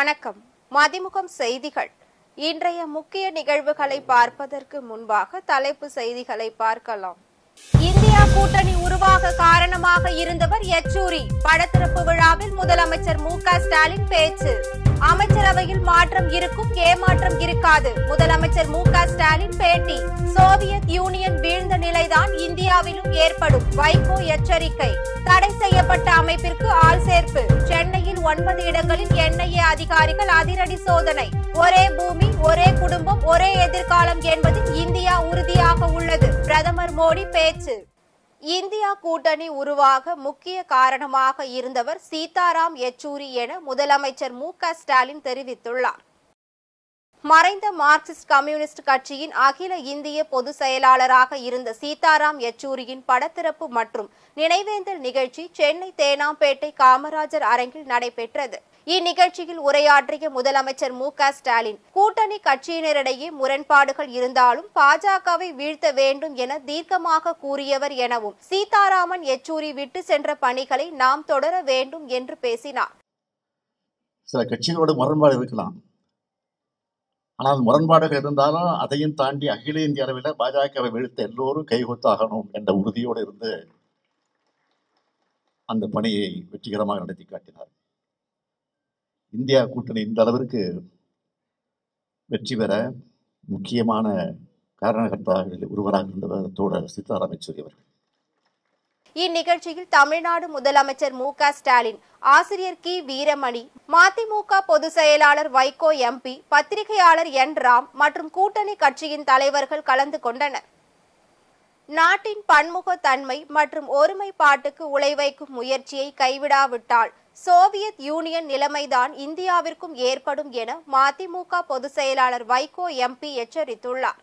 வணக்கம். மதிமுகம் செய்திகள். இன்றைய முக்கிய நிகழ்வுகளை பார்ப்பதற்கு முன்பாக தலைப்பு செய்திகளை பார்க்கலாம். இந்தியா கூட்டணி உருவாக காரணமாக இருந்தவர் யெச்சூரி. படத்திறப்பு விழாவில் முதலமைச்சர் மு.க. ஸ்டாலின் பேச்சு. அமைச்சரவையில் மாற்றம் இருக்கும், ஏமாற்றம் இருக்காது. முதலமைச்சர் மு.க. ஸ்டாலின் பேட்டி. சோவியத் யூனியன் வீழ்ந்த நிலைதான் இந்தியாவிலும் ஏற்படும். வைகோ எச்சரிக்கை. தடை செய்யப்பட்ட அமைப்பிற்கு ஆள் சேர்ப்பு. சென்னையில் 9 இடங்களில் என்ஐஏ அதிகாரிகள் அதிரடி சோதனை. ஒரே பூமி, ஒரே குடும்பம், ஒரே எதிர்காலம் என்பதில் இந்தியா உறுதியாக உள்ளது. பிரதமர் மோடி பேச்சு. இந்தியா கூட்டணி உருவாக முக்கிய காரணமாக இருந்தவர் சீதாராம் யெச்சூரி என முதலமைச்சர் மு.க. ஸ்டாலின் தெரிவித்துள்ளார். மறைந்த மார்க்சிஸ்ட் கம்யூனிஸ்ட் கட்சியின் அகில இந்திய பொதுச் செயலாளராக இருந்த சீதாராம் யெச்சூரியின் படத்திறப்பு மற்றும் நினைவேந்தல் நிகழ்ச்சி சென்னை தேனாம்பேட்டை காமராஜர் அரங்கில் நடைபெற்றது. இந்நிகழ்ச்சியில் உரையாற்றிய முதலமைச்சர் மு.க. ஸ்டாலின், கூட்டணி கட்சியினரிடையே முரண்பாடுகள் இருந்தாலும் பாஜகவை வீழ்த்த வேண்டும் என தீர்க்கமாக கூறியவர் எனவும், சீதாராமன் யெச்சூரி விட்டு சென்ற பணிகளை நாம் தொடர வேண்டும் என்று பேசினார். சில கட்சிகளோடு முரண்பாடு இருக்கலாம், ஆனால் முரண்பாடுகள் இருந்தாலும் அதையும் தாண்டி அகில இந்திய அளவில் பாஜகவை வீழ்த்த எல்லோரும் கைகொத்தாகணும் என்ற உறுதியோடு இருந்து அந்த பணியை வெற்றிகரமாக நடத்தி காட்டினார். இந்தியா கூட்டணி இந்த அளவிற்கு வெற்றி பெற முக்கியமான காரணகர்த்தாக்களில் ஒருவராக இருந்தவர் தோழர் சீதாராம் யெச்சூரி அவர்கள். இந்நிகழ்ச்சியில் தமிழ்நாடு முதலமைச்சர் மு.க. ஸ்டாலின், ஆசிரியர் கி. வீரமணி, மதிமுக பொதுச் செயலாளர் வைகோ எம்பி, பத்திரிகையாளர் என். ராம் மற்றும் கூட்டணி கட்சியின் தலைவர்கள் கலந்து கொண்டனர். நாட்டின் பன்முகத்தன்மை மற்றும் ஒருமைப்பாட்டுக்கு உழைவைக்கும் முயற்சியை கைவிடாவிட்டால் சோவியத் யூனியன் நிலைமைதான் இந்தியாவிற்கும் ஏற்படும் என மதிமுக பொதுச் செயலாளர் வைகோ எம்பி எச்சரித்துள்ளார்.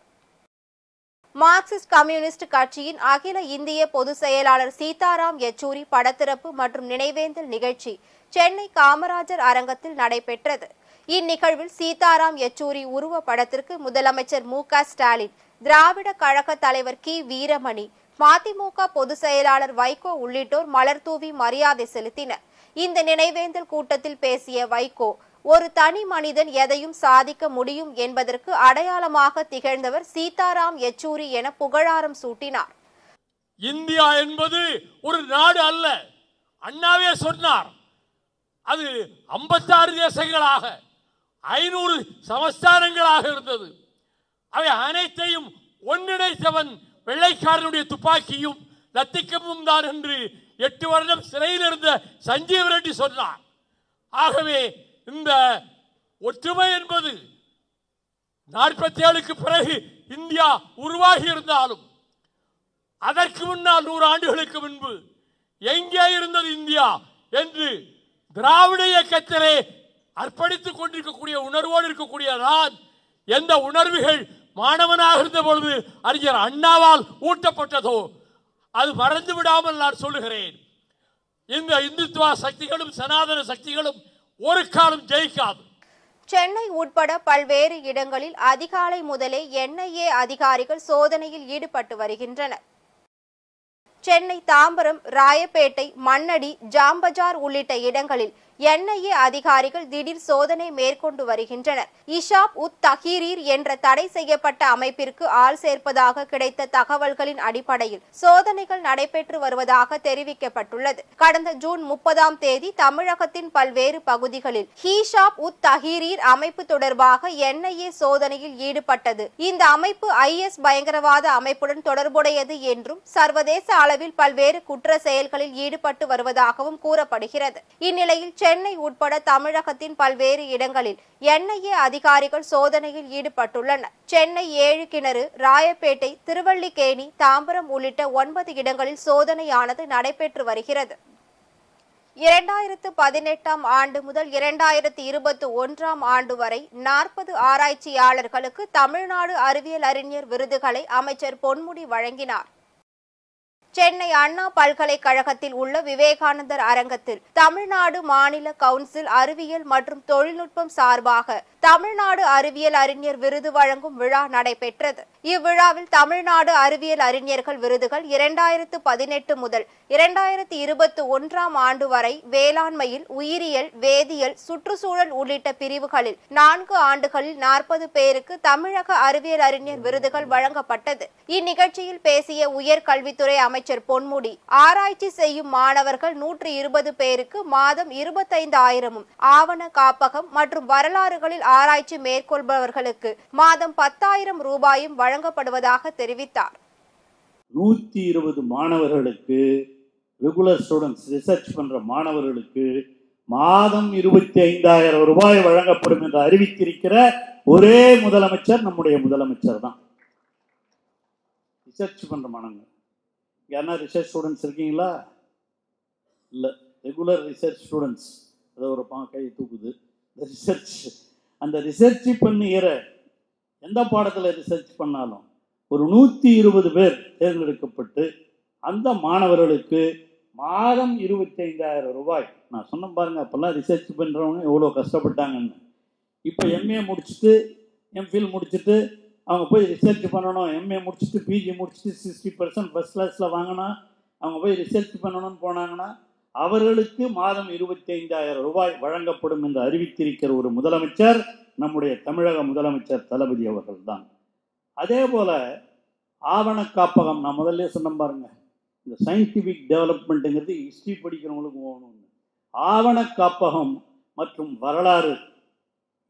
மார்க்சிஸ்ட் கம்யூனிஸ்ட் கட்சியின் அகில இந்திய பொதுச் செயலாளர் சீதாராம் யெச்சூரி படத்திறப்பு மற்றும் நினைவேந்தல் நிகழ்ச்சி சென்னை காமராஜர் அரங்கத்தில் நடைபெற்றது. இந்நிகழ்வில் சீதாராம் யெச்சூரி உருவ படத்திற்கு முதலமைச்சர் மு.க. ஸ்டாலின், திராவிட கழக தலைவர் கி. வீரமணி, மதிமுக பொதுச் செயலாளர் வைகோ உள்ளிட்டோர் மலர் தூவி மரியாதை செலுத்தினர். இந்த நினைவேந்தல் கூட்டத்தில் பேசிய வைகோ, ஒரு தனி மனிதன் எதையும் சாதிக்க முடியும் என்பதற்கு அடையாளமாக திகழ்ந்தவர் சீதாராம் யெச்சூரி என புகழாரம் சூட்டினார். இந்தியா என்பது ஒரு நாடு அல்ல, அண்ணாவே சொன்னார். அது 56 தேசங்களாக 500 சமஸ்தானங்களாக இருந்தது. அவை அனைத்தையும் ஒன்றிணைத்தவன் வெள்ளைக்காரனுடைய துப்பாக்கியும் லத்திக்கமும் தான் என்று 8 வருடம் சிறையில் இருந்த சஞ்சீவ ரெட்டி சொன்னார். ஆகவே இந்த ஒற்றுமை என்பது 47க்கு பிறகு இந்தியா உருவாகி இருந்தாலும் அதற்கு முன்னால் 100 ஆண்டுகளுக்கு முன்பு எங்கே இருந்தது இந்தியா என்று திராவிட இயக்கத்திலே அர்ப்பணித்துக் கொண்டிருக்கக்கூடிய உணர்வோடு இருக்கக்கூடிய நான், எந்த உணர்வுகள் மாணவனாக இருந்த பொழுது அறிஞர் அண்ணாவால் ஊட்டப்பட்டதோ அது மறந்து விடாமல் நான் சொல்லுகிறேன். இந்த இந்துத்துவ சக்திகளும் சனாதன சக்திகளும் ஒரு காலம் ஜெயிக்காது. சென்னை உட்பட பல்வேறு இடங்களில் அதிகாலை முதலே என்ஐஏ அதிகாரிகள் சோதனையில் ஈடுபட்டு வருகின்றனர். சென்னை தாம்பரம், ராயப்பேட்டை, மண்ணடி, ஜாம்பஜார் உள்ளிட்ட இடங்களில் என்ஐஏ அதிகாரிகள் திடீர் சோதனை மேற்கொண்டு வருகின்றனர். இஷாப் உத் தஹீரீர் என்ற தடை செய்யப்பட்ட அமைப்பிற்கு ஆள் சேர்ப்பதாக கிடைத்த தகவல்களின் அடிப்படையில் சோதனைகள் நடைபெற்று வருவதாக தெரிவிக்கப்பட்டுள்ளது. கடந்த ஜூன் 30ஆம் தேதி தமிழகத்தின் பல்வேறு பகுதிகளில் இஷாப் உத் தஹீரீர் அமைப்பு தொடர்பாக என்ஐஏ சோதனையில் ஈடுபட்டது. இந்த அமைப்பு IS பயங்கரவாத அமைப்புடன் தொடர்புடையது என்றும் சர்வதேச அளவில் பல்வேறு குற்ற செயல்களில் ஈடுபட்டு வருவதாகவும் கூறப்படுகிறது. இந்நிலையில் சென்னை உட்பட தமிழகத்தின் பல்வேறு இடங்களில் என்ஐஏ அதிகாரிகள் சோதனையில் ஈடுபட்டுள்ளனர். சென்னை 7 கிணறு, ராயப்பேட்டை, திருவல்லிக்கேணி, தாம்பரம் உள்ளிட்ட 9 இடங்களில் சோதனையானது நடைபெற்று வருகிறது. 2018ஆம் ஆண்டு முதல் 2021ஆம் ஆண்டு வரை 40 ஆராய்ச்சியாளர்களுக்கு தமிழ்நாடு அறிவியல் அறிஞர் விருதுகளை அமைச்சர் பொன்முடி வழங்கினார். சென்னை அண்ணா பல்கலைக்கழகத்தில் உள்ள விவேகானந்தர் அரங்கத்தில் தமிழ்நாடு மாநில கவுன்சில் அறிவியல் மற்றும் தொழில்நுட்பம் சார்பாக தமிழ்நாடு அறிவியல் அறிஞர் விருது வழங்கும் விழா நடைபெற்றது. இவ்விழாவில் தமிழ்நாடு அறிவியல் அறிஞர்கள் விருதுகள் 2018 முதல் 2021 ஆண்டு வரை வேளாண்மையில், உயிரியல், வேதியியல், சுற்றுச்சூழல் உள்ளிட்ட பிரிவுகளில் 4 ஆண்டுகளில் 40 பேருக்கு தமிழக அறிவியல் அறிஞர் விருதுகள் வழங்கப்பட்டது. இந்நிகழ்ச்சியில் பேசிய உயர்கல்வித்துறை அமைச்சர் பொன்முடி, ஆராய்ச்சி செய்யும் மாணவர்கள் 120 பேருக்கு மாதம் 25,000, ஆவண காப்பகம் மற்றும் வரலாறுகளில் ஆராய்ச்சி மேற்கொள்பவர்களுக்கு மாதம் 10,000 ரூபாயும் வழங்கப்படுவதாக தெரிவித்தார். 120 மாணவர்களுக்கு, ரெகுலர் ஸ்டூடெண்ட்ஸ், ரிசர்ச் பண்ற மாணவர்களுக்கு மாதம் 25,000 ரூபாய் வழங்கப்படும் என்று அறிவித்திருக்கிற ஒரே முதலமைச்சர் நம்முடைய முதலமைச்சர் தான். ரிசர்ச் பண்ற மாணவர்கள் யாருன்னா ரிசர்ச் ஸ்டூடெண்ட்ஸ் இருக்கீங்களா? இல்லை, ரெகுலர் ரிசர்ச் ஸ்டூடெண்ட்ஸ். அதை ஒரு கை தூக்குது. ரிசர்ச், அந்த ரிசர்ச் பண்ணுகிற எந்த பாடத்தில் ரிசர்ச் பண்ணாலும் ஒரு 120 பேர் தேர்ந்தெடுக்கப்பட்டு அந்த மாணவர்களுக்கு மாதம் 25,000 ரூபாய். நான் சொன்ன பாருங்க, அப்பெல்லாம் ரிசர்ச் பண்ணுறவங்க எவ்வளோ கஷ்டப்பட்டாங்கன்னு. இப்போ எம்ஏ முடிச்சுட்டு, எம்ஃபில் முடிச்சுட்டு அவங்க போய் ரிசர்ச் பண்ணணும். எம்ஏ முடிச்சுட்டு, பிஜி முடிச்சுட்டு 60% ஃபர்ஸ்ட் கிளாஸில் வாங்கினா அவங்க போய் ரிசர்ச் பண்ணணும்னு போனாங்கன்னா அவர்களுக்கு மாதம் 25,000 ரூபாய் வழங்கப்படும் என்று அறிவித்திருக்கிற ஒரு முதலமைச்சர் நம்முடைய தமிழக முதலமைச்சர் தளபதி அவர்கள் தான். அதே போல ஆவண காப்பகம், நான் முதல்ல சொன்ன பாருங்க, இந்த சயின்டிஃபிக் டெவலப்மெண்ட்டுங்கிறது ஹிஸ்ட்ரி படிக்கிறவங்களுக்கு போகணும்னு. ஆவண காப்பகம் மற்றும் வரலாறு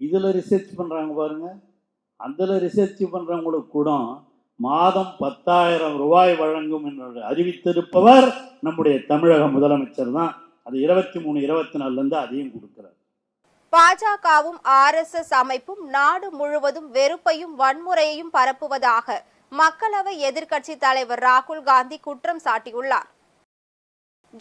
இதில் ரிசர்ச் பண்ணுறாங்க பாருங்க, அதில் ரிசர்ச் பண்ணுறவங்களுக்கு கூட மாதம் 10,000 ரூபாய் வழங்கும் என்று அறிவித்திருப்பவர் நம்முடைய தமிழக முதலமைச்சர் தான். அது 23-24 அதையும் கொடுக்கிறார். பாஜகவும் RSS அமைப்பும் நாடு முழுவதும் வெறுப்பையும் வன்முறையையும் பரப்புவதாக மக்களவை எதிர்க்கட்சி தலைவர் ராகுல் காந்தி குற்றம் சாட்டியுள்ளார்.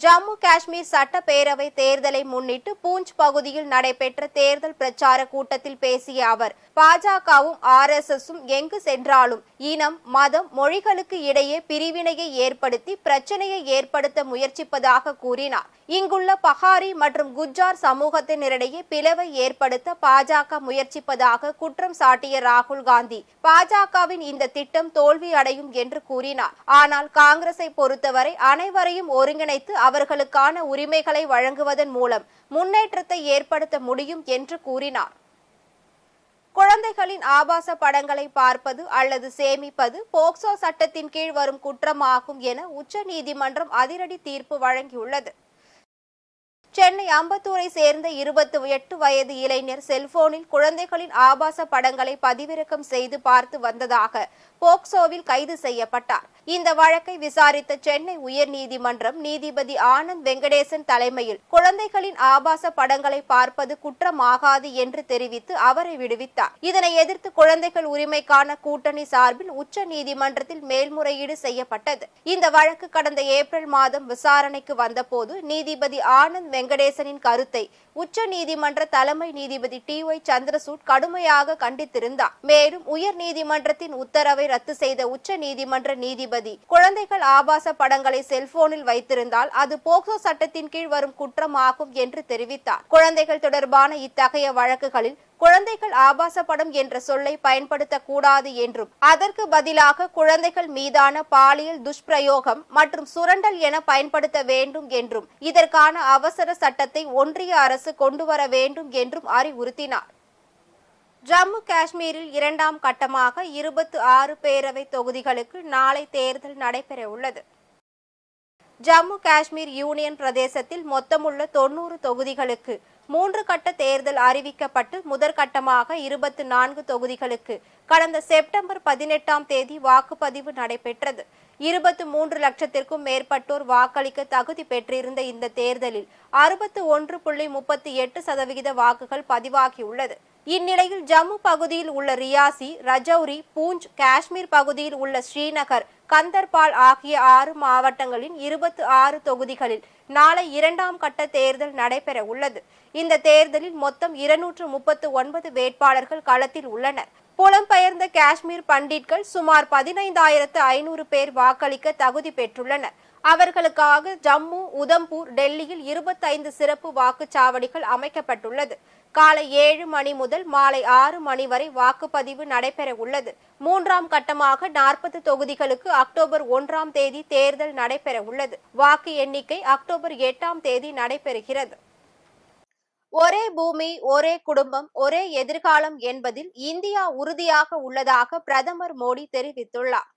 ஜம்மு காஷ்மீர் சட்டப்பேரவை தேர்தலை முன்னிட்டு பூஞ்ச் பகுதியில் நடைபெற்ற தேர்தல் பிரச்சார கூட்டத்தில் பேசிய அவர், பாஜகவும் RSSம் எங்கு சென்றாலும் இனம், மதம், மொழிகளுக்கு இடையே பிரிவினையை ஏற்படுத்தி பிரச்சனையை ஏற்படுத்த முயற்சிப்பதாக கூறினார். இங்குள்ள பஹாரி மற்றும் குஜ்ஜார் சமூகத்தினரிடையே பிளவை ஏற்படுத்த பாஜக முயற்சிப்பதாக குற்றம் சாட்டிய ராகுல் காந்தி, பாஜகவின் இந்த திட்டம் தோல்வி அடையும் என்று கூறினார். ஆனால் காங்கிரஸை பொறுத்தவரை அனைவரையும் ஒருங்கிணைத்து அவர்களுக்கான உரிமைகளை வழங்குவதன் மூலம் முன்னேற்றத்தை ஏற்படுத்த முடியும் என்று கூறினார். குழந்தைகளின் ஆபாச படங்களை பார்ப்பது அல்லது சேமிப்பது போக்சோ சட்டத்தின் கீழ் வரும் குற்றமாகும் என உச்சநீதிமன்றம் அதிரடி தீர்ப்பு வழங்கியுள்ளது. சென்னை அம்பத்தூரை சேர்ந்த 28 வயது இளைஞர் செல்போனில் குழந்தைகளின் ஆபாச படங்களை பதிவிறக்கம் செய்து பார்த்து வந்ததாக போக்சோவில் கைது செய்யப்பட்டார். இந்த வழக்கை விசாரித்த சென்னை உயர்நீதிமன்றம் நீதிபதி ஆனந்த் வெங்கடேசன் தலைமையில் குழந்தைகளின் ஆபாச படங்களை பார்ப்பது குற்றமாகாது என்று தெரிவித்து அவரை விடுவித்தார். இதனை எதிர்த்து குழந்தைகள் உரிமைக்கான கூட்டணி சார்பில் உச்ச நீதிமன்றத்தில் மேல்முறையீடு செய்யப்பட்டது. இந்த வழக்கு கடந்த ஏப்ரல் மாதம் விசாரணைக்கு வந்தபோது நீதிபதி ஆனந்த் வெங்கடேசனின் கருத்தை உச்ச நீதிமன்ற தலைமை நீதிபதி TY சந்திரசூட் கடுமையாக கண்டித்திருந்தார். மேலும் உயர் நீதிமன்றத்தின் உத்தரவை ரத்து செய்த உச்ச நீதிமன்ற நீதிபதி, குழந்தைகள் ஆபாச படங்களை செல்போனில் வைத்திருந்தால் அது போக்சோ சட்டத்தின் கீழ் வரும் குற்றமாகும் என்று தெரிவித்தார். குழந்தைகள் தொடர்பான இத்தகைய வழக்குகளில் குழந்தைகள் ஆபாச படம் என்ற சொல்லை பயன்படுத்தக்கூடாது என்றும் அதற்கு பதிலாக குழந்தைகள் மீதான பாலியல் துஷ்பிரயோகம் மற்றும் சுரண்டல் என பயன்படுத்த வேண்டும் என்றும் இதற்கான அவசர சட்டத்தை ஒன்றிய அரசு கொண்டு வர வேண்டும் என்றும் அறிவுறுத்தினார். ஜம்மு காஷ்மீரில் 2ஆம் கட்டமாக 26 பேரவை தொகுதிகளுக்கு நாளை தேர்தல் நடைபெற உள்ளது. ஜம்மு காஷ்மீர் யூனியன் பிரதேசத்தில் மொத்தமுள்ள 90 தொகுதிகளுக்கு 3 கட்ட தேர்தல் அறிவிக்கப்பட்டு முதற்கட்டமாக 24 தொகுதிகளுக்கு கடந்த செப்டம்பர் 18ஆம் தேதி வாக்குப்பதிவு நடைபெற்றது. 23 லட்சத்திற்கும் மேற்பட்டோர் வாக்களிக்க தகுதி பெற்றிருந்த இந்த தேர்தலில் 61.38% வாக்குகள் பதிவாகியுள்ளது. இந்நிலையில் ஜம்மு பகுதியில் உள்ள ரியாசி, ரஜௌரி, பூஞ்ச், காஷ்மீர் பகுதியில் உள்ள ஸ்ரீநகர், கந்தர்பால் ஆகிய 6 மாவட்டங்களின் 26 தொகுதிகளில் நாளை 2ஆம் கட்ட தேர்தல் நடைபெற உள்ளது. இந்த தேர்தலில் மொத்தம் 239 வேட்பாளர்கள் களத்தில் உள்ளனர். புலம்பெயர்ந்த காஷ்மீர் பண்டிட்கள் சுமார் 15,500 பேர் வாக்களிக்க தகுதி பெற்றுள்ளனர். அவர்களுக்காக ஜம்மு, உதம்பூர், டெல்லியில் 25 சிறப்பு வாக்குச்சாவடிகள் அமைக்கப்பட்டுள்ளது. காலை 7 மணி முதல் மாலை 6 மணி வரை வாக்குப்பதிவு நடைபெற உள்ளது. 3ஆம் கட்டமாக 40 தொகுதிகளுக்கு அக்டோபர் 1ஆம் தேதி தேர்தல் நடைபெற உள்ளது. வாக்கு எண்ணிக்கை அக்டோபர் 8ஆம் தேதி நடைபெறுகிறது. ஒரே பூமி, ஒரே குடும்பம், ஒரே எதிர்காலம் என்பதில் இந்தியா உறுதியாக உள்ளதாக பிரதமர் மோடி தெரிவித்துள்ளார்.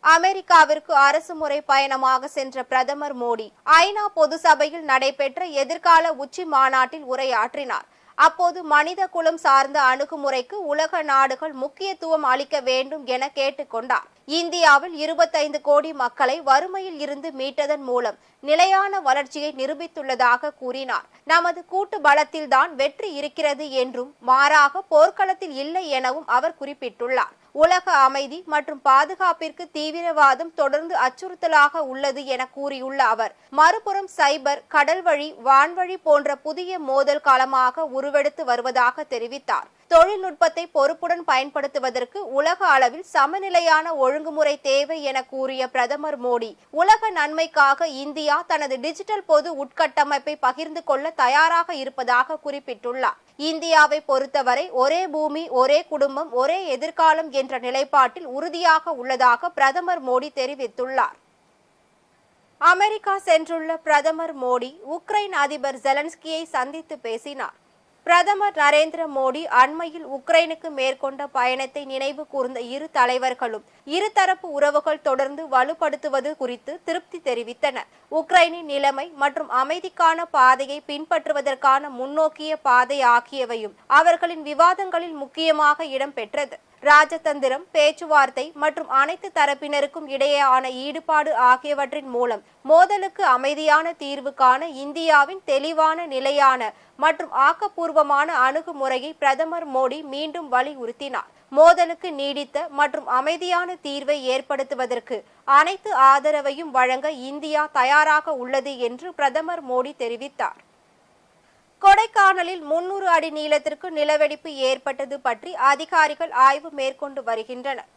அமெரிக்காவிற்கு அரசுமுறை பயணமாக சென்ற பிரதமர் மோடி ஐநா பொது சபையில் நடைபெற்ற எதிர்கால உச்சி மாநாட்டில் உரையாற்றினார். அப்போது மனித குலம் சார்ந்த அணுகுமுறைக்கு உலக நாடுகள் முக்கியத்துவம் அளிக்க வேண்டும் என கேட்டுக்கொண்டார். இந்தியாவில் 25 கோடி மக்களை வறுமையில் இருந்து மீட்டதன் மூலம் நிலையான வளர்ச்சியை நிரூபித்துள்ளதாக கூறினார். நமது கூட்டு பலத்தில்தான் வெற்றி இருக்கிறது என்றும் மாறாக போர்க்களத்தில் இல்லை எனவும் அவர் குறிப்பிட்டுள்ளார். உலக அமைதி மற்றும் பாதுகாப்பிற்கு தீவிரவாதம் தொடர்ந்து அச்சுறுத்தலாக உள்ளது என கூறியுள்ள அவர், மறுபுறம் சைபர், கடல்வழி, வான்வழி போன்ற புதிய மோதல் களமாக உருவெடுத்து வருவதாக தெரிவித்தார். தொழில்நுட்பத்தை பொறுப்புடன் பயன்படுத்துவதற்கு உலக அளவில் சமநிலையான ஒழுங்குமுறை தேவை என கூறிய பிரதமர் மோடி, உலக நன்மைக்காக இந்தியா தனது டிஜிட்டல் பொது உட்கட்டமைப்பை பகிர்ந்து கொள்ள தயாராக இருப்பதாக குறிப்பிட்டுள்ளார். இந்தியாவை பொறுத்தவரை ஒரே பூமி, ஒரே குடும்பம், ஒரே எதிர்காலம் என்ற நிலைப்பாட்டில் உறுதியாக உள்ளதாக பிரதமர் மோடி தெரிவித்துள்ளார். அமெரிக்கா சென்றுள்ள பிரதமர் மோடி உக்ரைன் அதிபர் ஜெலன்ஸ்கியை சந்தித்து பேசினார். பிரதமர் நரேந்திர மோடி அண்மையில் உக்ரைனுக்கு மேற்கொண்ட பயணத்தை நினைவு கூர்ந்த இரு தலைவர்களும் இருதரப்பு உறவுகள் தொடர்ந்து வலுப்படுத்துவது குறித்து திருப்தி தெரிவித்தனர். உக்ரைனின் நிலைமை மற்றும் அமைதிக்கான பாதையை பின்பற்றுவதற்கான முன்னோக்கிய பாதை ஆகியவையும் அவர்களின் விவாதங்களில் முக்கியமாக இடம்பெற்றது. ராஜதந்திரம், பேச்சுவார்த்தை மற்றும் அனைத்து தரப்பினருக்கும் இடையேயான ஈடுபாடு ஆகியவற்றின் மூலம் மோதலுக்கு அமைதியான தீர்வு காண இந்தியாவின் தெளிவான, நிலையான மற்றும் ஆக்கப்பூர்வமான அணுகுமுறையை பிரதமர் மோடி மீண்டும் வலியுறுத்தினார். மோதலுக்கு நீடித்த மற்றும் அமைதியான தீர்வை ஏற்படுத்துவதற்கு அனைத்து ஆதரவையும் வழங்க இந்தியா தயாராக உள்ளது என்று பிரதமர் மோடி தெரிவித்தார். கொடைக்கானலில் 300 அடி நீளத்திற்கு நிலவெடிப்பு ஏற்பட்டது பற்றி அதிகாரிகள் ஆய்வு மேற்கொண்டு வருகின்றனர்.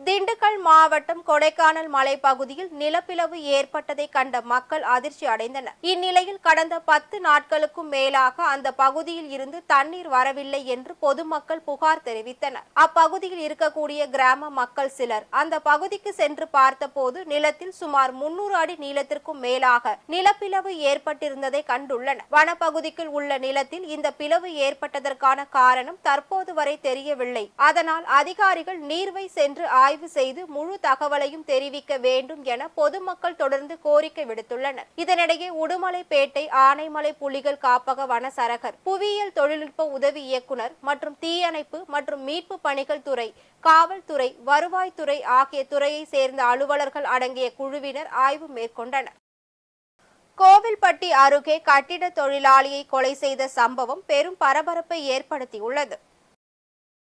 திண்டுக்கல் மாவட்டம் கொடைக்கானல் மலைப்பகுதியில் நிலப்பிளவு ஏற்பட்டதை கண்ட மக்கள் அதிர்ச்சி அடைந்தனர். இந்நிலையில் கடந்த 10 நாட்களுக்கும் மேலாக அந்த பகுதியில் இருந்து தண்ணீர் வரவில்லை என்று பொதுமக்கள் புகார் தெரிவித்தனர். அப்பகுதியில் இருக்கக்கூடிய கிராம மக்கள் சிலர் அந்த பகுதிக்கு சென்று பார்த்தபோது நிலத்தில் சுமார் 300 அடி நீளத்திற்கும் மேலாக நிலப்பிளவு ஏற்பட்டிருந்ததை கண்டுள்ளனர். வனப்பகுதிக்குள் உள்ள நிலத்தில் இந்த பிளவு ஏற்பட்டதற்கான காரணம் தற்போது வரை தெரியவில்லை. அதனால் அதிகாரிகள் நீர்வை சென்று ஆய்வு செய்து முழு தகவலையும் தெரிவிக்க வேண்டும் என பொதுமக்கள் தொடர்ந்து கோரிக்கை விடுத்துள்ளனர். இதனிடையே உடுமலைப்பேட்டை ஆனைமலை புலிகள் காப்பக வனசரகர், புவியியல் தொழில்நுட்ப உதவி இயக்குனர் மற்றும் தீயணைப்பு மற்றும் மீட்பு பணிகள் துறை, காவல்துறை, வருவாய்த்துறை ஆகிய துறையை சேர்ந்த அலுவலர்கள் அடங்கிய குழுவினர் ஆய்வு மேற்கொண்டனர். கோவில்பட்டி அருகே கட்டிட தொழிலாளியை கொலை செய்த சம்பவம் பெரும் பரபரப்பை ஏற்படுத்தியுள்ளது.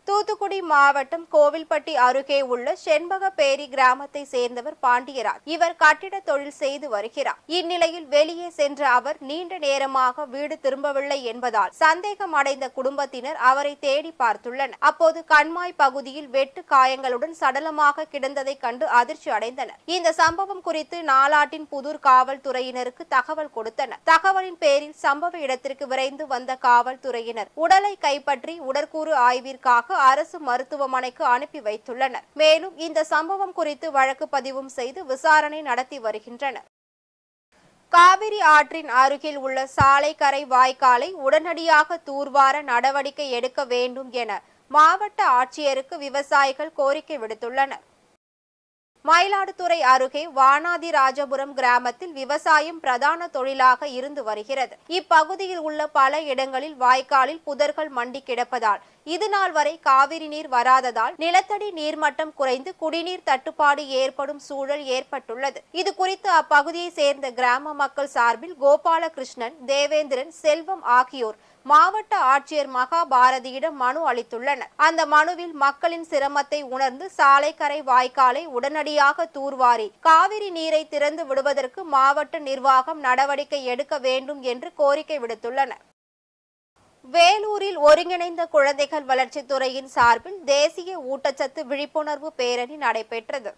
தூத்துக்குடி மாவட்டம் கோவில்பட்டி அருகே உள்ள செண்பகப்பேரி கிராமத்தை சேர்ந்தவர் பாண்டியராஜ். இவர் கட்டிட தொழில் செய்து வருகிறார். இந்நிலையில் வெளியே சென்ற அவர் நீண்ட நேரமாக வீடு திரும்பவில்லை என்பதால் சந்தேகம் அடைந்த குடும்பத்தினர் அவரை தேடி பார்த்துள்ளனர். அப்போது கண்மாய் பகுதியில் வெட்டு காயங்களுடன் சடலமாக கிடந்ததை கண்டு அதிர்ச்சி அடைந்தனர். இந்த சம்பவம் குறித்து நாலாட்டின் புதூர் காவல்துறையினருக்கு தகவல் கொடுத்தனர். தகவலின் பேரில் சம்பவ இடத்திற்கு விரைந்து வந்த காவல்துறையினர் உடலை கைப்பற்றி உடற்கூறு ஆய்விற்காக அரசு மருத்துவமனைக்கு அனுப்பி வைத்துள்ளனர். மேலும் இந்த சம்பவம் குறித்து வழக்கு பதிவும் செய்து விசாரணை நடத்தி வருகின்றனர். காவிரி ஆற்றின் அருகில் உள்ள சாலைக்கரை வாய்க்காலை உடனடியாக தூர்வார நடவடிக்கை எடுக்க வேண்டும் என மாவட்ட ஆட்சியருக்கு விவசாயிகள் கோரிக்கை விடுத்துள்ளனர். மயிலாடுதுறை அருகே வானாதிராஜபுரம் கிராமத்தில் விவசாயம் பிரதான தொழிலாக இருந்து வருகிறது. இப்பகுதியில் உள்ள பல இடங்களில் வாய்க்காலில் புதர்கள் மண்டி கிடப்பதால் இதுநாள் வரை காவிரி நீர் வராததால் நிலத்தடி நீர்மட்டம் குறைந்து குடிநீர் தட்டுப்பாடு ஏற்படும் சூழல் ஏற்பட்டுள்ளது. இது குறித்து அப்பகுதியை சேர்ந்த கிராம மக்கள் சார்பில் கோபாலகிருஷ்ணன், தேவேந்திரன், செல்வம் ஆகியோர் மாவட்ட ஆட்சியர் மகாபாரதியிடம் மனு அளித்துள்ளனர். அந்த மனுவில் மக்களின் சிரமத்தை உணர்ந்து சாலைக்கரை வாய்க்காலை உடனடியாக தூர்வாரி காவிரி நீரை திறந்து விடுவதற்கு மாவட்ட நிர்வாகம் நடவடிக்கை எடுக்க வேண்டும் என்று கோரிக்கை விடுத்துள்ளனர். வேலூரில் ஒருங்கிணைந்த குழந்தைகள் வளர்ச்சித்துறையின் சார்பில் தேசிய ஊட்டச்சத்து விழிப்புணர்வு பேரணி நடைபெற்றது.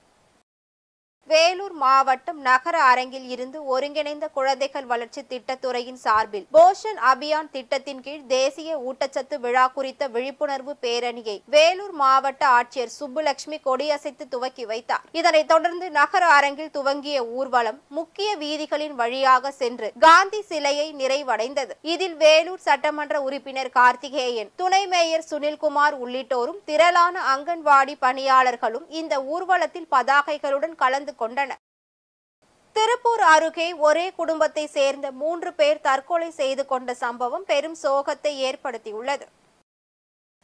வேலூர் மாவட்டம் நகர அரங்கில் இருந்து ஒருங்கிணைந்த குழந்தைகள் வளர்ச்சி திட்டத்துறையின் சார்பில் போஷன் அபியான் திட்டத்தின் கீழ் தேசிய ஊட்டச்சத்து விழா குறித்த விழிப்புணர்வு பேரணியை வேலூர் மாவட்ட ஆட்சியர் சுப்புலட்சுமி கொடியசைத்து துவக்கி வைத்தார். இதனைத் தொடர்ந்து நகர அரங்கில் துவங்கிய ஊர்வலம் முக்கிய வீதிகளின் வழியாக சென்று காந்தி சிலையை நிறைவடைந்தது. இதில் வேலூர் சட்டமன்ற உறுப்பினர் கார்த்திகேயன், துணை மேயர் சுனில்குமார் உள்ளிட்டோரும் திரளான அங்கன்வாடி பணியாளர்களும் இந்த ஊர்வலத்தில் பதாகைகளுடன் கலந்து கொண்டனர். திருப்பூர் அருகே ஒரே குடும்பத்தை சேர்ந்த 3 பேர் தற்கொலை செய்து கொண்ட சம்பவம் பெரும் சோகத்தை ஏற்படுத்தியுள்ளது.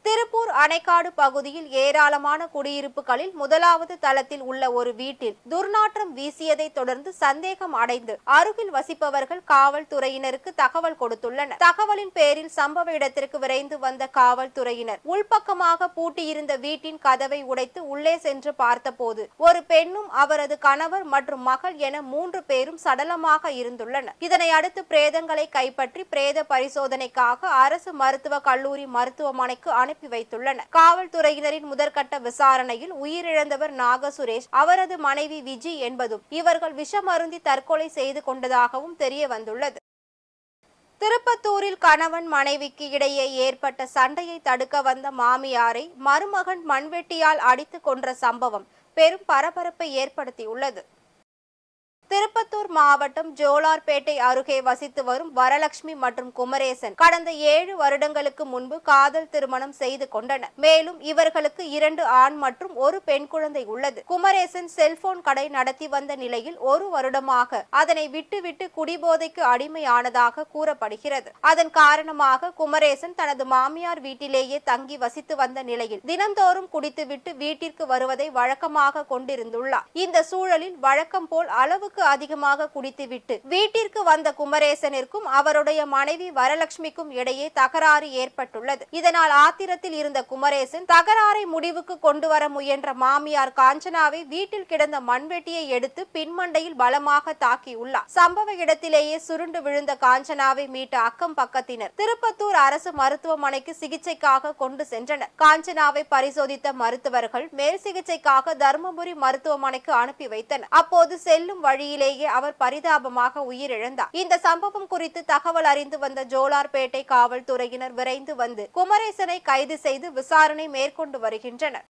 திருப்பூர் அணைக்காடு பகுதியில் ஏராளமான குடியிருப்புகளில் முதலாவது தளத்தில் உள்ள ஒரு வீட்டில் துர்நாற்றம் வீசியதை தொடர்ந்து சந்தேகம் அடைந்து அருகில் வசிப்பவர்கள் காவல்துறையினருக்கு தகவல் கொடுத்துள்ளனர். தகவலின் பேரில் சம்பவ இடத்திற்கு விரைந்து வந்த காவல்துறையினர் உள்பக்கமாக பூட்டியிருந்த வீட்டின் கதவை உடைத்து உள்ளே சென்று பார்த்தபோது ஒரு பெண்ணும் அவரது கணவர் மற்றும் மகள் என 3 பேரும் சடலமாக இருந்துள்ளனர். இதனை அடுத்து பிரேதங்களை கைப்பற்றி பிரேத பரிசோதனைக்காக அரசு மருத்துவக் கல்லூரி மருத்துவமனைக்கு அனுப்பி வைத்துள்ளனர். காவல்துறையினரின் முதற்கட்ட விசாரணையில் உயிரிழந்தவர் நாகசுரேஷ், அவரது மனைவி விஜி என்பதும் இவர்கள் விஷமருந்தி தற்கொலை செய்து கொண்டதாகவும் தெரிய வந்துள்ளது. திருப்பத்தூரில் கணவன் மனைவிக்கு இடையே ஏற்பட்ட சண்டையை தடுக்க வந்த மாமியாரை மருமகன் மண்வெட்டியால் அடித்து கொன்ற சம்பவம் பெரும் பரபரப்பை ஏற்படுத்தியுள்ளது. திருப்பத்தூர் மாவட்டம் ஜோலார்பேட்டை அருகே வசித்து வரும் வரலட்சுமி மற்றும் குமரேசன் கடந்த 7 வருடங்களுக்கு முன்பு காதல் திருமணம் செய்து கொண்டனர். மேலும் இவர்களுக்கு 2 ஆண் மற்றும் 1 பெண் குழந்தை உள்ளது. குமரேசன் செல்போன் கடை நடத்தி வந்த நிலையில் 1 வருடமாக அதனை விட்டுவிட்டு குடிபோதைக்கு அடிமையானதாக கூறப்படுகிறது. அதன் காரணமாக குமரேசன் தனது மாமியார் வீட்டிலேயே தங்கி வசித்து வந்த நிலையில் தினந்தோறும் குடித்துவிட்டு வீட்டிற்கு வருவதை வழக்கமாக கொண்டிருந்துள்ளார். இந்த சூழலில் வழக்கம் போல் அளவுக்கு அதிகமாக குடித்துவிட்டு வீட்டிற்கு வந்த குமரேசனிற்கும் அவருடைய மனைவி வரலட்சுமிக்கும் இடையே தகராறு ஏற்பட்டுள்ளது. இதனால் ஆத்திரத்தில் இருந்த குமரேசன் தகராறை முடிவுக்கு கொண்டு வர முயன்ற மாமியார் காஞ்சனாவை வீட்டில் கிடந்த மண்வெட்டியை எடுத்து பின்மண்டையில் பலமாக தாக்கியுள்ளார். சம்பவ இடத்திலேயே சுருண்டு விழுந்த காஞ்சனாவை மீட்ட அக்கம் பக்கத்தினர் திருப்பத்தூர் அரசு மருத்துவமனைக்கு சிகிச்சைக்காக கொண்டு சென்றனர். காஞ்சனாவை பரிசோதித்த மருத்துவர்கள் மேல் சிகிச்சைக்காக தர்மபுரி மருத்துவமனைக்கு அனுப்பி வைத்தனர். அப்போது செல்லும் வழியிலேயே அவர் பரிதாபமாக உயிரிழந்தார். இந்த சம்பவம் குறித்து தகவல் அறிந்து வந்த ஜோலார்பேட்டை காவல்துறையினர் விரைந்து வந்து குமரேசனை கைது செய்து விசாரணை மேற்கொண்டு வருகின்றனர்.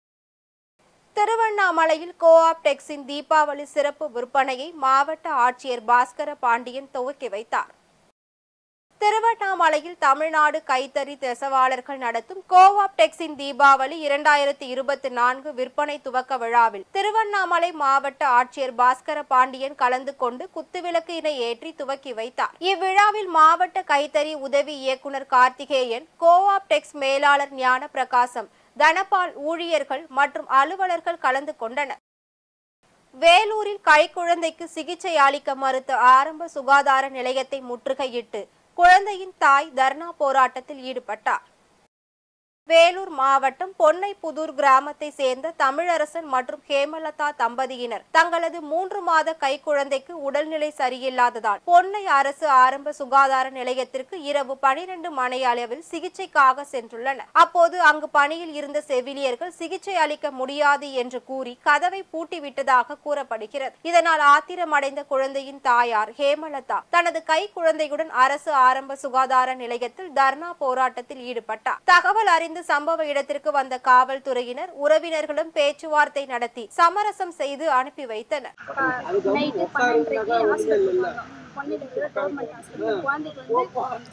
திருவண்ணாமலையில் கோஆப்டெக்ஸின் தீபாவளி சிறப்பு விற்பனையை மாவட்ட ஆட்சியர் பாஸ்கர பாண்டியன் துவக்கி வைத்தார். திருவண்ணாமலையில் தமிழ்நாடு கைத்தறி நெசவாளர்கள் நடத்தும் கோஆப்டெக்ஸின் தீபாவளி 2024 விற்பனை துவக்க விழாவில் திருவண்ணாமலை மாவட்ட ஆட்சியர் பாஸ்கர பாண்டியன் கலந்து கொண்டு குத்துவிளக்கினை ஏற்றி துவக்கி வைத்தார். இவ்விழாவில் மாவட்ட கைத்தறி உதவி இயக்குநர் கார்த்திகேயன், கோஆப்டெக்ஸ் மேலாளர் ஞான பிரகாசம், தனபால் ஊழியர்கள் மற்றும் அலுவலர்கள் கலந்து கொண்டனர். வேலூரில் கைக்குழந்தைக்கு சிகிச்சை அளிக்க மறுத்த ஆரம்ப சுகாதார நிலையத்தை முற்றுகையிட்டு குழந்தையின் தாய் தர்ணா போராட்டத்தில் ஈடுபட்டார். வேலூர் மாவட்டம் பொன்னைப்புதூர் கிராமத்தை சேர்ந்த தமிழரசன் மற்றும் ஹேமலதா தம்பதியினர் தங்களது 3 மாத கைக்குழந்தைக்கு உடல்நிலை சரியில்லாததால் பொன்னை அரசு ஆரம்ப சுகாதார நிலையத்திற்கு இரவு 12 மணி அளவில் சிகிச்சைக்காக சென்றுள்ளனர். அப்போது அங்கு பணியில் இருந்த செவிலியர்கள் சிகிச்சை அளிக்க முடியாது என்று கூறி கதவை பூட்டிவிட்டதாக கூறப்படுகிறது. இதனால் ஆத்திரமடைந்த குழந்தையின் தாயார் ஹேமலதா தனது கை குழந்தையுடன் அரசு ஆரம்ப சுகாதார நிலையத்தில் தர்ணா போராட்டத்தில் ஈடுபட்டார். தகவல் அறிந்து சம்பவ இடத்திற்கு வந்த காவல்துறையினர் உறவினர்களும் பேச்சுவார்த்தை நடத்தி சமரசம் செய்து அனுப்பி வைத்தனர்.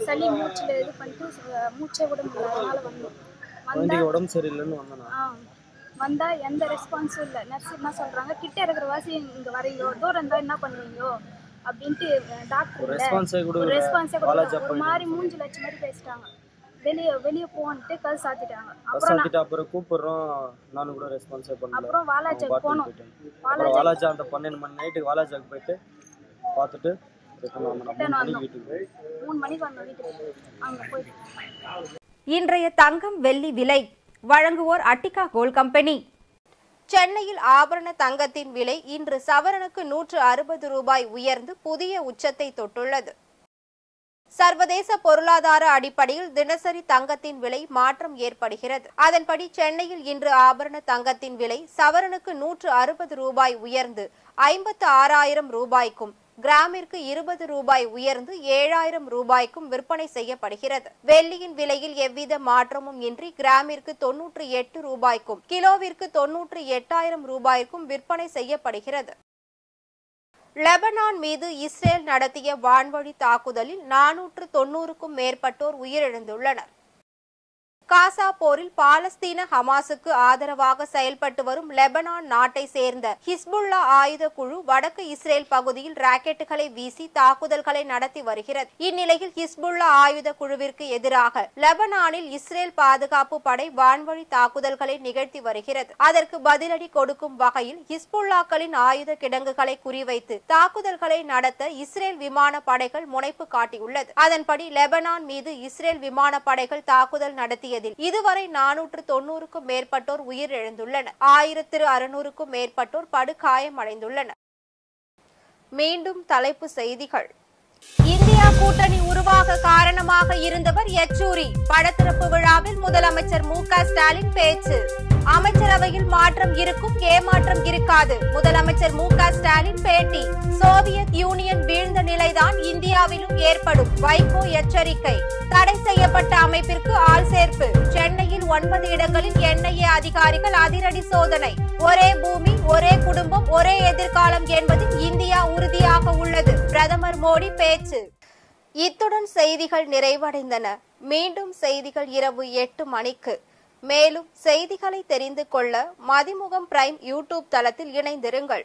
சளி மூச்சுல இது பண்ணிட்டு மூச்சை விட முடியல, உடம்பு சரியில்லைன்னு வந்தா எந்த ரெஸ்பான்ஸும் இல்லை. நர்ஸ் என்ன சொல்றாங்க, கிட்ட இருக்கிற வாசி இங்க வரீங்க, தூரம் இருந்தா என்ன பண்ணுவீங்க அப்படின்ட்டு டாக்டர் ரெஸ்பான்ஸே ஒரு மாதிரி மூஞ்சி லட்சம் மாதிரி பேசிட்டாங்க. வெளியே போன்ட்டு கல் சாத்திட்டாங்க. அப்புறம் கூப்பிடுறோம், நானும் கூட ரெஸ்பான்ஸே பண்ணல. அப்புறம் வாலாஜாக்கு போனோம். வாலாஜா அந்த 12 மணி நைட்டுக்கு வாலாஜாக்கு போயிட்டு பார்த்துட்டு 3 மணிக்கு வந்தோம் வீட்டுக்கு. அங்க போயிட்டு இன்றைய தங்கம் வெள்ளி விலை வழங்குவோர் அட்டிகா கோல்ட் கம்பெனி. சென்னையில் ஆபரண தங்கத்தின் விலை இன்று சவரனுக்கு 160 ரூபாய் உயர்ந்து புதிய உச்சத்தை தொட்டுள்ளது. சர்வதேச பொருளாதார அடிப்படையில் தினசரி தங்கத்தின் விலை மாற்றம் ஏற்படுகிறது. அதன்படி சென்னையில் இன்று ஆபரண தங்கத்தின் விலை சவரனுக்கு 160 ரூபாய் உயர்ந்து 56,000 ரூபாய்க்கும், கிராமிற்கு 20 ரூபாய் உயர்ந்து 7,000 ரூபாய்க்கும் விற்பனை செய்யப்படுகிறது. வெள்ளியின் விலையில் எவ்வித மாற்றமும் இன்றி கிராமிற்கு 98 ரூபாய்க்கும், கிலோவிற்கு 98,000 ரூபாய்க்கும் விற்பனை செய்யப்படுகிறது. லெபனான் மீது இஸ்ரேல் நடத்திய வான்வழி தாக்குதலில் 490க்கும் மேற்பட்டோர் உயிரிழந்துள்ளனர். காசா போரில் பாலஸ்தீன ஹமாஸுக்கு ஆதரவாக செயல்பட்டு வரும் லெபனான் நாட்டை சேர்ந்த ஹிஸ்புல்லா ஆயுத குழு வடக்கு இஸ்ரேல் பகுதியில் ராக்கெட்டுகளை வீசி தாக்குதல்களை நடத்தி வருகிறது. இந்நிலையில் ஹிஸ்புல்லா ஆயுத குழுவிற்கு எதிராக லெபனானில் இஸ்ரேல் பாதுகாப்பு படை வான்வழி தாக்குதல்களை நிகழ்த்தி வருகிறது. அதற்கு பதிலடி கொடுக்கும் வகையில் ஹிஸ்புல்லாக்களின் ஆயுத கிடங்குகளை குறிவைத்து தாக்குதல்களை நடத்த இஸ்ரேல் விமான படைகள் முனைப்பு காட்டியுள்ளது. அதன்படி லெபனான் மீது இஸ்ரேல் விமான படைகள் தாக்குதல் நடத்திய இதுவரை 490க்கும் மேற்பட்டோர் உயிரிழந்துள்ளனர். 1600க்கும் மேற்பட்டோர் படுகாயமடைந்துள்ளனர். மீண்டும் தலைப்பு செய்திகள். இந்தியா கூட்டணி உருவாக காரணமாக இருந்தவர் யெச்சூரி. படத்திறப்பு விழாவில் முதலமைச்சர் மு.க. ஸ்டாலின் பேச்சு. அமைச்சரவையில் மாற்றம் இருக்கும், ஏமாற்றம் இருக்காது. முதலமைச்சர் மு.க. ஸ்டாலின் பேட்டி. சோவியத் யூனியன் வீழ்ந்த நிலைதான் இந்தியாவிலும் ஏற்படும். வைகோ எச்சரிக்கை. தடை செய்யப்பட்ட அமைப்பிற்கு ஆள் சேர்ப்பு. சென்னையில் 9 இடங்களில் என்ஐஏ அதிகாரிகள் அதிரடி சோதனை. ஒரே பூமி, ஒரே குடும்பம், ஒரே எதிர்காலம் என்பதில் இந்தியா உறுதியாக உள்ளது. பிரதமர் மோடி பேச்சு. இத்துடன் செய்திகள் நிறைவடைந்தன. மீண்டும் செய்திகள் இரவு 8 மணிக்கு. மேலும் செய்திகளை தெரிந்து கொள்ள மதிமுகம் பிரைம் யூடியூப் தளத்தில் இணைந்திருங்கள்.